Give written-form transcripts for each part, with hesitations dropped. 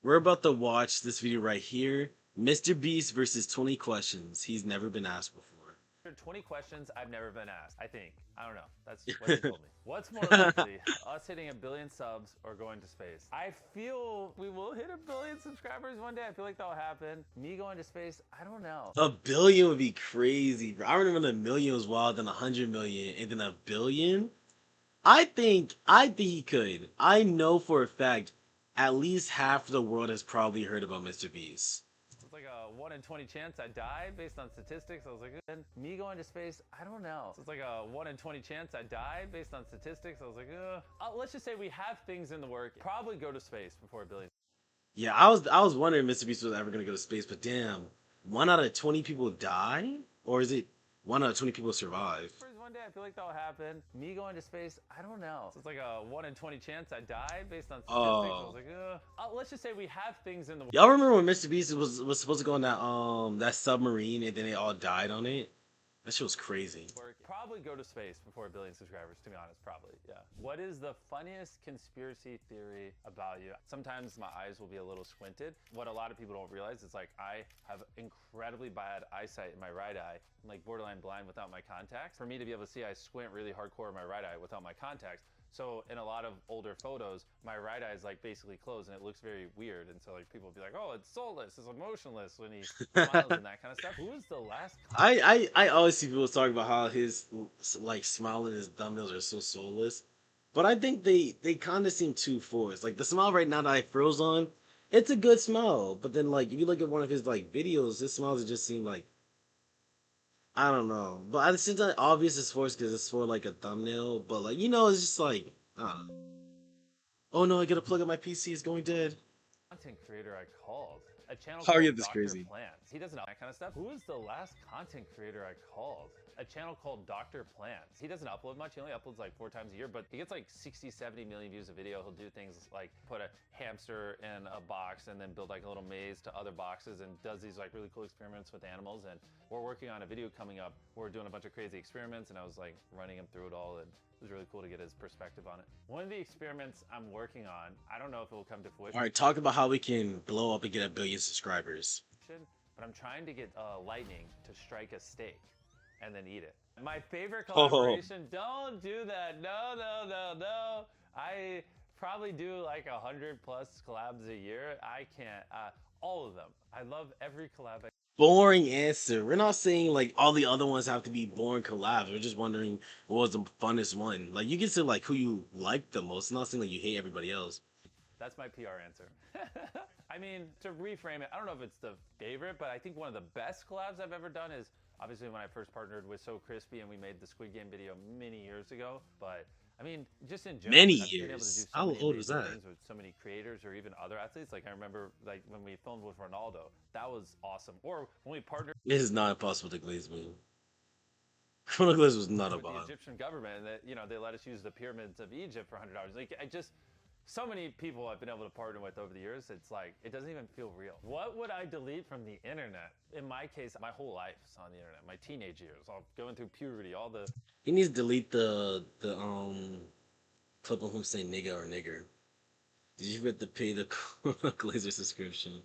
We're about to watch this video right here. Mr. Beast versus 20 questions he's never been asked before. 20 questions I've never been asked. I think. I don't know. That's what he told me. What's more likely, us hitting a billion subs or going to space? I feel we will hit a billion subscribers one day. I feel like that'll happen. Me going to space, I don't know. A billion would be crazy, bro. I remember when a million was wild, then 100 million, and then a billion. I think he could. I know for a fact at least half of the world has probably heard about Mr. Beast. It's like a 1 in 20 chance I die based on statistics. I was like, and me going to space, I don't know. So it's like a 1 in 20 chance I die based on statistics. I was like, let's just say we have things in the work. Probably go to space before a billion. Yeah, I was wondering if Mr. Beast was ever gonna go to space, but damn, 1 out of 20 people die, or is it 1 out of 20 people survive? One day I feel like that'll happen. Me going to space, I don't know. So it's like a 1 in 20 chance I die based on statistics. I was Oh, like, let's just say we have things in the y'all remember when Mr. Beast was supposed to go on that submarine and then they all died on it? That shit was crazy. work. Probably go to space before a billion subscribers, to be honest, probably, yeah. What is the funniest conspiracy theory about you? Sometimes my eyes will be a little squinted. What a lot of people don't realize is like I have incredibly bad eyesight in my right eye. I'm like borderline blind without my contacts. For me to be able to see, I squint really hardcore in my right eye without my contacts. So in a lot of older photos, my right eye is like basically closed and it looks very weird. And so like people will be like, oh, it's soulless, it's emotionless when he smiles and that kind of stuff. Who was the last I always see people talking about how his like smile and his thumbnails are so soulless, but I think they kind of seem too forced. Like the smile right now that I froze on, it's a good smile, but then like if you look at one of his like videos, his smiles just seem like I don't know. But at the same time, obvious it's forced because it's for like a thumbnail. But like it's just like I don't know. Oh no, I gotta plug up my PC. It's going dead. content creator I called? A channel How are you called this Dr. crazy? Plants. He doesn't know that kind of stuff. Who is the last content creator I called? A channel called Dr. Plants. He doesn't upload much. He only uploads like 4 times a year, but he gets like 60, 70 million views a video. He'll do things like put a hamster in a box and then build like a little maze to other boxes and does these like really cool experiments with animals. And we're working on a video coming up. We're doing a bunch of crazy experiments and I was like running him through it all and it was really cool to get his perspective on it. One of the experiments I'm working on, I don't know if it will come to fruition. All right, talk about how we can blow up and get a billion subscribers. But I'm trying to get lightning to strike a steak and then eat it. My favorite Oh, collaboration. Don't do that. No, no, no, no. I probably do like 100+ collabs a year. I can't. All of them. I love every collab. boring answer. We're not saying like all the other ones have to be boring collabs. We're just wondering what was the funnest one. Like you can say like who you like the most. Not saying like you hate everybody else. That's my PR answer. I mean, to reframe it, I don't know if it's the favorite, but I think one of the best collabs I've ever done is obviously when I first partnered with So Crispy and we made the Squid Game video many years ago. But I mean, just in general, Many I've been able to do years. so How many old was amazing that? things with so many creators or even other athletes. Like I remember, like when we filmed with Ronaldo, that was awesome. Or when we partnered It is not impossible to glaze me. Chrono Glaze was not a with the bot. Egyptian government, and that they let us use the pyramids of Egypt for $100. Like I just so many people I've been able to partner with over the years. It's like it doesn't even feel real. What would I delete from the internet? In my case, my whole life's on the internet. My teenage years, all going through puberty, all the He needs to delete the clip of him saying nigga or nigger. Did you have to pay the Chrono Glazer subscription?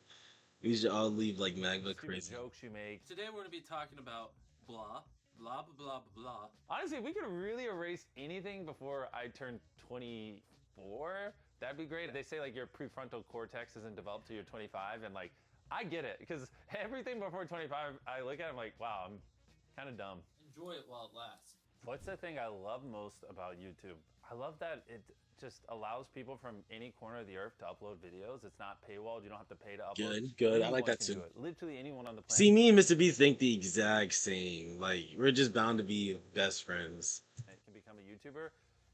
We should all leave like Magma stupid crazy. jokes you make. Today we're going to be talking about blah, blah, blah, blah, blah. Honestly, if we could really erase anything before I turn 24, that'd be great. They say like your prefrontal cortex isn't developed till you're 25, and like I get it because everything before 25, I look at it, I'm like, wow, I'm kind of dumb. Enjoy it while it lasts. What's the thing I love most about YouTube? I love that it just allows people from any corner of the earth to upload videos. It's not paywalled. You don't have to pay to upload. Good. I like Anyone that can too. do it. Literally anyone on the See, planet me and Mr. B think the exact same. Like we're just bound to be best friends. can become a YouTuber.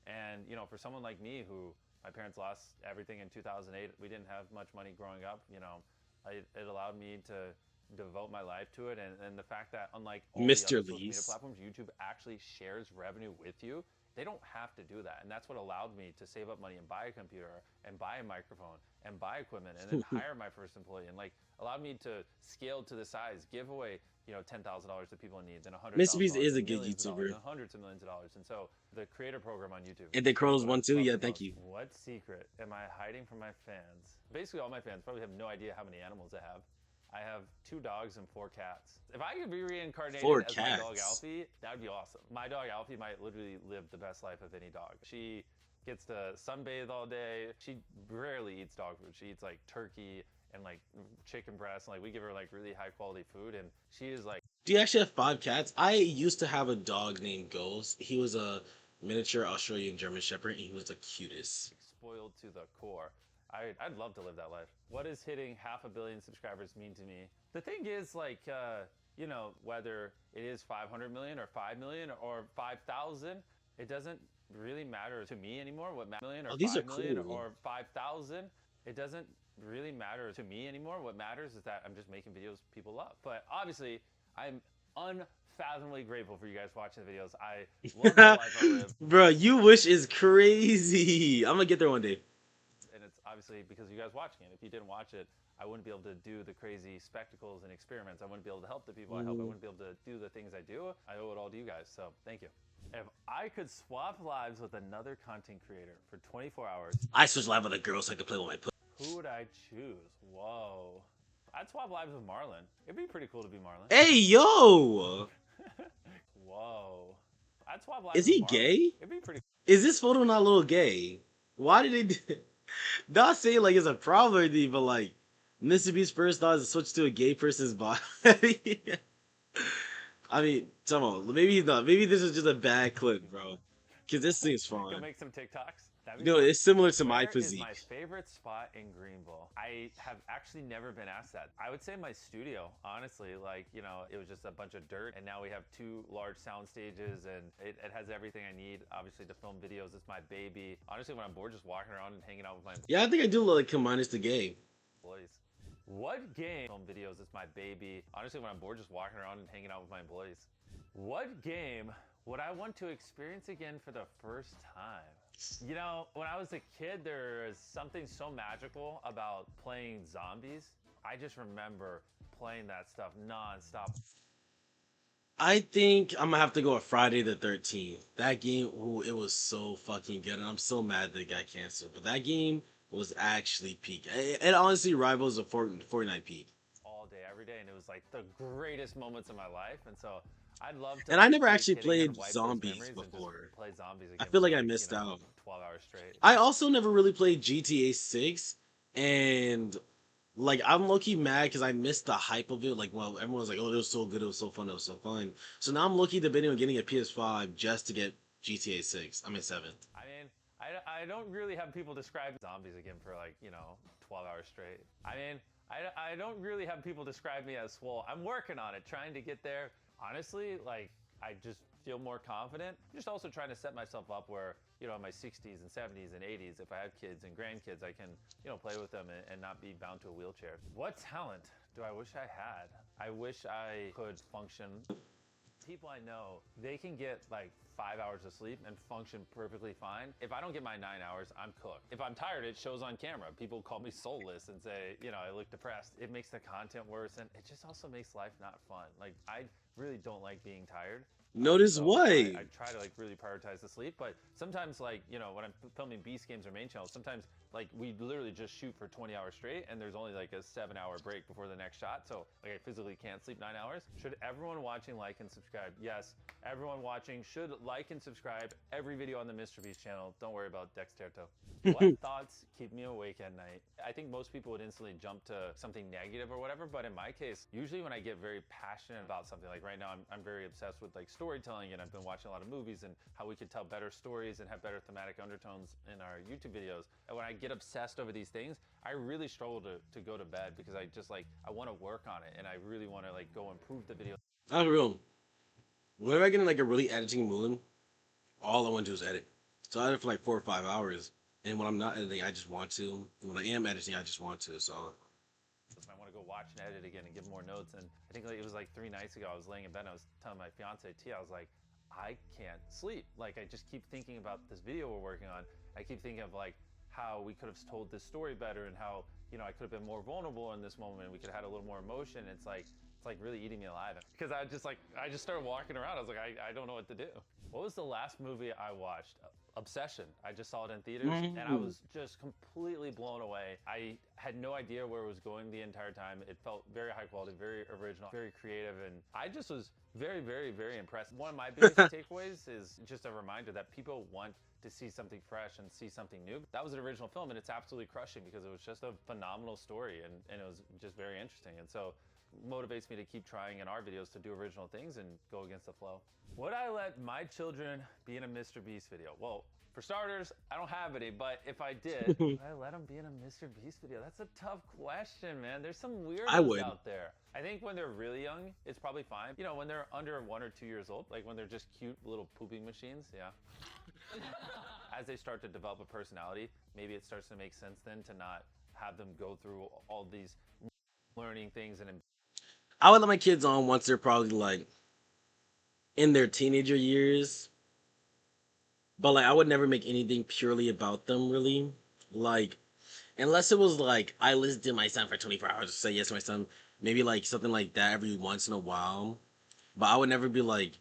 And, for someone like me who my parents lost everything in 2008, we didn't have much money growing up, it allowed me to devote my life to it. And the fact that unlike all the Mr. other social media Least. platforms, YouTube actually shares revenue with you They don't have to do that. And that's what allowed me to save up money and buy a computer and buy a microphone and buy equipment and then hire my first employee, and like allowed me to scale to the size, give away, $10,000 to people in need, then Mr. Beast $100,000, is a then good millions of dollars, YouTuber. and hundreds of millions of dollars. And so the creator program on YouTube. And the Chronos is what one I too. love Yeah, the thank most. you. What secret am I hiding from my fans? Basically, all my fans probably have no idea how many animals I have. I have 2 dogs and 4 cats. If I could be reincarnated 4 as my dog cats. Alfie, that would be awesome. My dog Alfie might literally live the best life of any dog. She gets to sunbathe all day. She rarely eats dog food. She eats like turkey and like chicken breast. And, like we give her like really high quality food, and she is like Do you actually have 5 cats? I used to have a dog named Ghost. He was a miniature Australian German Shepherd, and he was the cutest. spoiled to the core. I'd love to live that life. What does hitting 500 million subscribers mean to me? The thing is, like, whether it is 500 million or 5 million or 5,000, it doesn't really matter to me anymore. What million or Oh, these 5 are million cool. or 5,000, it doesn't really matter to me anymore. What matters is that I'm just making videos people love. But obviously, I'm unfathomably grateful for you guys watching the videos. I love the life I live. Bro, you wish is crazy. I'm gonna get there one day. And it's obviously because you guys watching it. If you didn't watch it, I wouldn't be able to do the crazy spectacles and experiments. I wouldn't be able to help the people I help. I wouldn't be able to do the things I do. I owe it all to you guys. So thank you. If I could swap lives with another content creator for 24 hours, I switched live with a girl so I could play with my pussy. who would I choose? Whoa. I'd swap lives with Marlon. It'd be pretty cool to be Marlon. Hey, yo! Whoa. I'd swap lives Is with he Marlon. gay? It'd be pretty Is this photo not a little gay? Why did they do... Not saying like it's a problem or anything, but like, Mr. Beast's first thought is to switch to a gay person's body. I mean, come on, maybe not. Maybe this is just a bad clip, bro. Because this thing's Go fun. make some TikToks. That'd be No, fun. it's similar to my Where is physique. my favorite spot in Greenville? I have actually never been asked that. I would say my studio, honestly. Like, it was just a bunch of dirt, and now we have 2 large sound stages, and it has everything I need, obviously, to film videos. It's my baby. Honestly, when I'm bored, just walking around and hanging out with my Yeah, I think I do like him minus the gay. employees. What game film videos is my baby? Honestly, when I'm bored, just walking around and hanging out with my employees. What game would I want to experience again for the first time? When I was a kid, there was something so magical about playing zombies. I just remember playing that stuff nonstop. I think I'm gonna have to go with Friday the 13th. That game, ooh, it was so fucking good, and I'm so mad that it got canceled. But that game was actually peak. It honestly rivals the Fortnite peak. All day, every day, and it was like the greatest moments of my life. And so I'd love to. And I never be a actually kid again, played wipe those zombies memories and just before. play zombies I again feel for, like I missed out. 12 hours straight. I also never really played GTA 6, and like I'm low-key mad because I missed the hype of it. Like, well, everyone was like, "Oh, it was so good, it was so fun, it was so fun." So now I'm low-key debating on getting a PS5 just to get GTA 6. I mean 7. I mean, I don't really have people describe zombies again for 12 hours straight. I mean, I don't really have people describe me as swole. I'm working on it, trying to get there. Honestly, I just feel more confident. Just also trying to set myself up where, in my 60s and 70s and 80s, if I have kids and grandkids, I can, play with them and not be bound to a wheelchair. What talent do I wish I had? I wish I could function. People I know, they can get 5 hours of sleep and function perfectly fine. If I don't get my 9 hours, I'm cooked. If I'm tired, it shows on camera. People call me soulless and say, I look depressed. It makes the content worse, and it just also makes life not fun. I really don't like being tired. Notice So what? I try to really prioritize the sleep, but sometimes when I'm filming Beast Games or main channel, sometimes we literally just shoot for 20 hours straight, and there's only a 7-hour break before the next shot. So I physically can't sleep 9 hours. Should everyone watching like and subscribe? Yes, everyone watching should like and subscribe every video on the Mr. Beast channel. Don't worry about Dexterto. What thoughts keep me awake at night? I think most people would instantly jump to something negative or whatever, but in my case, usually when I get very passionate about something, like right now, I'm very obsessed with storytelling, and I've been watching a lot of movies and how we could tell better stories and have better thematic undertones in our YouTube videos. And when I get obsessed over these things, I really struggle to go to bed because I just I want to work on it, and I really want to go improve the video. Not real. Whenever I get in a really editing mood, all I want to do is edit. So I edit for 4 or 5 hours, and when I'm not editing, I just want to. And when I am editing, I just want to. So I want to go watch and edit again and give more notes. And I think it was 3 nights ago, I was laying in bed and I was telling my fiance Tia, I was like, I can't sleep. Like, I just keep thinking about this video we're working on. I keep thinking of like how we could have told this story better, and how, you know, I could have been more vulnerable in this moment. We could have had a little more emotion. It's like really eating me alive, because I just started walking around. I was like, I don't know what to do. What was the last movie I watched? Obsession. I just saw it in theaters, and I was just completely blown away. I had no idea where it was going the entire time. It felt very high quality, very original, very creative, and I just was very, very, very impressed. One of my biggest takeaways is just a reminder that people want to see something fresh and see something new. That was an original film, and it's absolutely crushing because it was just a phenomenal story, and it was just very interesting. And so motivates me to keep trying in our videos to do original things and go against the flow. Would I let my children be in a Mr. Beast video? Well, for starters, I don't have any, but if I did, would I let them be in a Mr. Beast video? That's a tough question, man. There's some weirdos out there. I think when they're really young, it's probably fine. You know, when they're under 1 or 2 years old, like when they're just cute little pooping machines, yeah. As they start to develop a personality, maybe it starts to make sense then to not have them go through all these learning things. And I would let my kids on once they're probably like in their teenager years. But like I would never make anything purely about them, really. Like, unless it was like I listened to my son for 24 hours to say yes to my son, maybe like something like that every once in a while. But I would never be like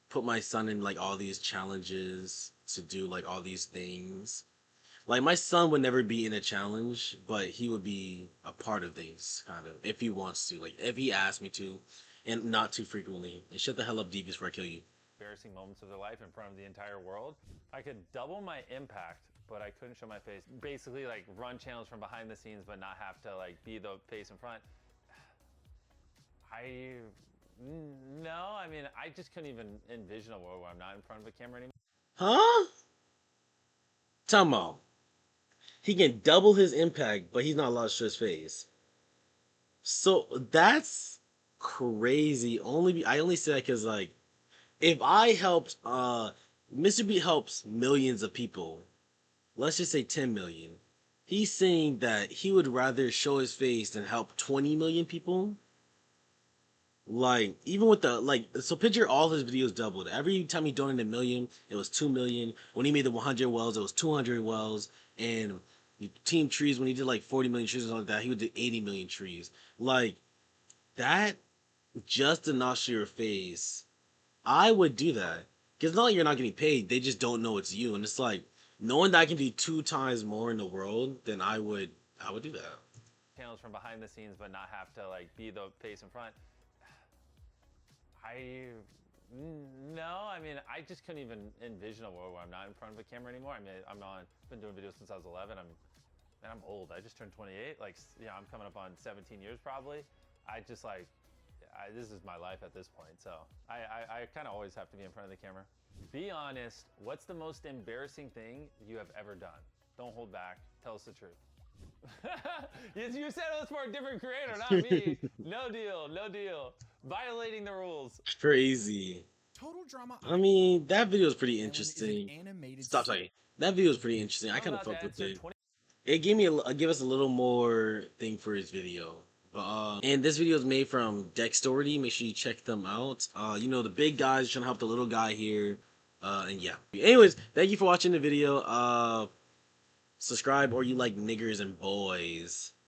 put my son in like all these challenges to do like all these things. Like my son would never be in a challenge, but he would be a part of things, kind of, if he wants to, like if he asks me to, and not too frequently. And shut the hell up, Devious, before I kill you. Embarrassing moments of their life in front of the entire world. I could double my impact, but I couldn't show my face. Basically, like run channels from behind the scenes, but not have to like be the face in front. No, I mean, I just couldn't even envision a world where I'm not in front of a camera anymore. Huh? Tomo. He can double his impact, but he's not allowed to show his face. So that's crazy. I only say that because like if I helped Mr. B helps millions of people, let's just say 10 million. He's saying that he would rather show his face than help 20 million people. Like, even with the, like, so picture all his videos doubled. Every time he donated a million, it was 2 million. When he made the 100 wells, it was 200 wells. And Team Trees, when he did like 40 million trees or something like that, he would do 80 million trees. Like, that, just to not show your face, I would do that. Because not like you're not getting paid, they just don't know it's you. And it's like, knowing that I can do 2 times more in the world, then I would do that. Channels from behind the scenes, but not have to like be the face in front. No, I mean, I just couldn't even envision a world where I'm not in front of a camera anymore. I mean, been doing videos since I was 11. I'm old. I just turned 28. Like, yeah, I'm coming up on 17 years probably. This is my life at this point. So I kind of always have to be in front of the camera. Be honest. What's the most embarrassing thing you have ever done? Don't hold back. Tell us the truth. You said it was for a different creator, not me. No deal. Violating the rules. Crazy. Total drama. I mean, that video is pretty interesting. Stop talking. That video is pretty interesting. I kind of fucked with it. It gave us a little more thing for his video. And this video is made from Dextority. Make sure you check them out. You know, the big guys trying to help the little guy here. And yeah. Anyways, thank you for watching the video. Subscribe or you like niggers and boys.